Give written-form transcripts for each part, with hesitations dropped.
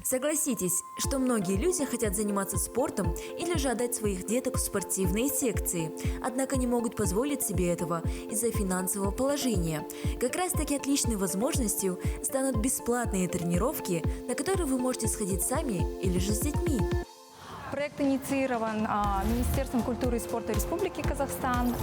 Согласитесь, что многие люди хотят заниматься спортом или же отдать своих деток в спортивные секции, однако не могут позволить себе этого из-за финансового положения. Как раз таки отличной возможностью станут бесплатные тренировки, на которые вы можете сходить сами или же с детьми. Проект инициирован Министерством культуры и спорта Республики Казахстан.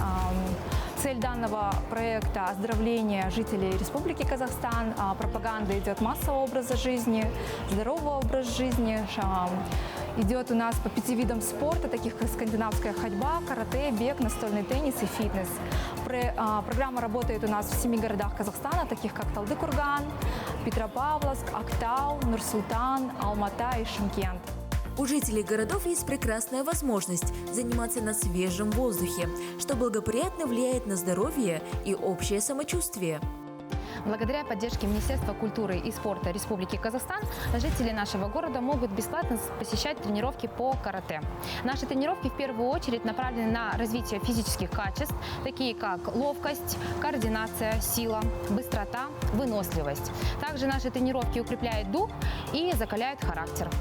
Цель данного проекта – оздоровление жителей Республики Казахстан. Пропаганда идет массового образа жизни, здорового образа жизни. Идет у нас по 5 видам спорта, таких как скандинавская ходьба, карате, бег, настольный теннис и фитнес. Программа работает у нас в 7 городах Казахстана, таких как Талдыкурган, Петропавловск, Актау, Нур-Султан, Алмата и Шымкент. У жителей городов есть прекрасная возможность заниматься на свежем воздухе, что благоприятно влияет на здоровье и общее самочувствие. Благодаря поддержке Министерства культуры и спорта Республики Казахстан жители нашего города могут бесплатно посещать тренировки по карате. Наши тренировки в первую очередь направлены на развитие физических качеств, такие как ловкость, координация, сила, быстрота, выносливость. Также наши тренировки укрепляют дух и закаляют характер.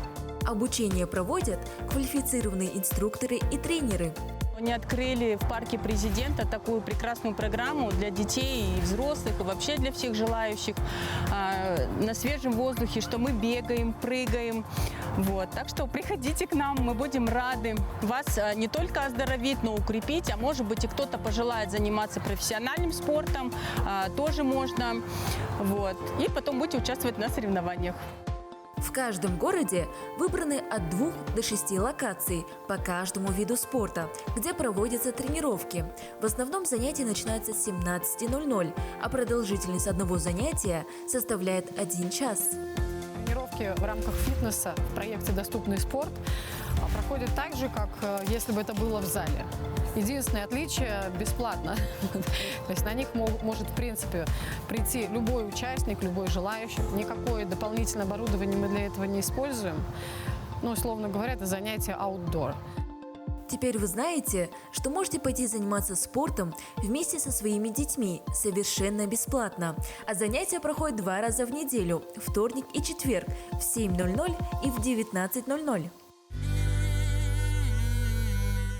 Обучение проводят квалифицированные инструкторы и тренеры. Они открыли в парке Президента такую прекрасную программу для детей и взрослых, и вообще для всех желающих на свежем воздухе, что мы бегаем, прыгаем. Вот. Так что приходите к нам, мы будем рады вас не только оздоровить, но укрепить, а может быть и кто-то пожелает заниматься профессиональным спортом, тоже можно. Вот. И потом будете участвовать на соревнованиях. В каждом городе выбраны от 2 до 6 локаций по каждому виду спорта, где проводятся тренировки. В основном занятия начинаются с 17:00, а продолжительность одного занятия составляет 1 час. Тренировки в рамках фитнеса в проекте «Доступный спорт» проходят так же, как если бы это было в зале. Единственное отличие – бесплатно. То есть на них может, в принципе, прийти любой участник, любой желающий. Никакое дополнительное оборудование мы для этого не используем. Ну, условно говоря, это занятие outdoor. Теперь вы знаете, что можете пойти заниматься спортом вместе со своими детьми совершенно бесплатно. А занятия проходят 2 раза в неделю – вторник и четверг в 7:00 и в 19:00.